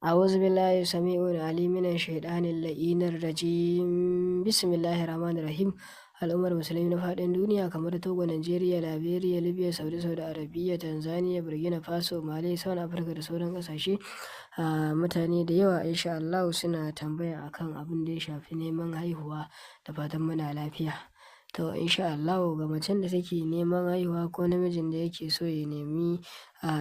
أعوذ بالله السميع العليم من الشيطان اللعين الرجيم بسم الله الرحمن الرحيم. Al'ummar musulmi na faɗin duniya kamar Togo, Najeriya, Liberia, Libya, Saudi Arabia, Tanzania, Burkina Faso, Mali, South Africa da sauran ƙasashe, mutane da yawa insha Allahu suna tambaya akan abin da ya shafi neman haihuwa, da fatan muna lafiya. To insha Allahu ga macen da take neman haihuwa ko namijin da yake so ya nemi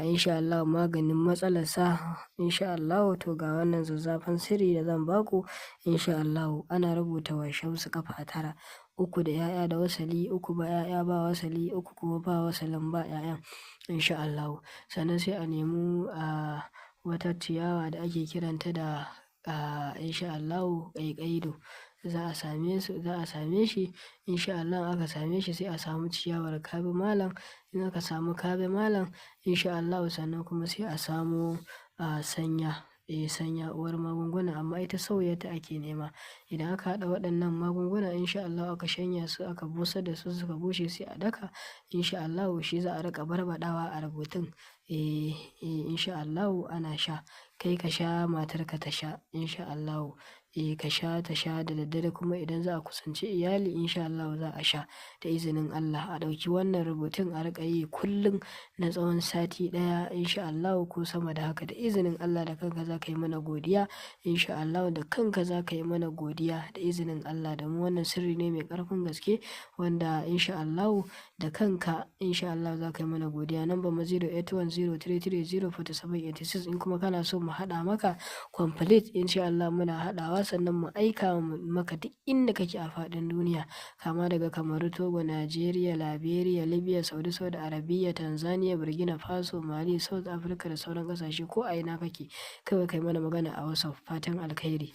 insha Allahu maganin matsalarsa, insha Allahu to ga wannan zazzafan sirri da zan baku. Insha Allahu ana rubuta wa Shamsu ƙafa 9, 3 da 'ya'ya da wasali, 3 ba 'ya'ya ba wasali, 3 kuma ba wasalin ba 'ya'yan insha Allahu. Sannan sai a nemi wata ciyawa da ake kiranta da insha Allahu ƙaiƙaido. Za a same shi insha Allahu. Aka same shi sai a samu ciyawar kabe malam. In aka samu kabe malam insha Allahu, sannan kuma sai a samo sanya. Sanya uwar magunguna, amma ita sauyarta ake nema. Idan aka haɗa waɗannan magunguna insha Allahu aka shanya su, aka busar da su suka bushe, sai a daka insha Allahu. Shi za a riƙa barbaɗawa a rubutun. Insha Allahu ana sha. Kai ka sha, matarka ta sha insha Allahu. Ka sha, ta sha da daddare kuma idan za a kusanci iyali insha Allahu za a sha da izinin Allah. A ɗauki wannan rubutun a riƙa yi kullum na tsawon sati ɗaya insha Allahu, ko sama da haka da izinin Allah. Da kanka za ka yi mana godiya insha Allahu. Da kanka za ka yi mana godiya da izinin Allah. Da mu wannan sirri ne mai ƙarfin gaske wanda insha Allahu da kanka insha Allahu za ka yi mana godiya. Number mu 081033047886. In kuma kana so mu haɗa maka complete insha Allah muna haɗawa, sannan mu aika maka duk inda kake a faɗin duniya, kama daga Kamaru, Togo, Najeriya, Liberia, Libya, Saudi Arabia, Tanzania, Burkina Faso, Mali, South Africa da sauran ƙasashe. Ko a ina kake kawai kai mana magana a WhatsApp. Fatan alkhairi.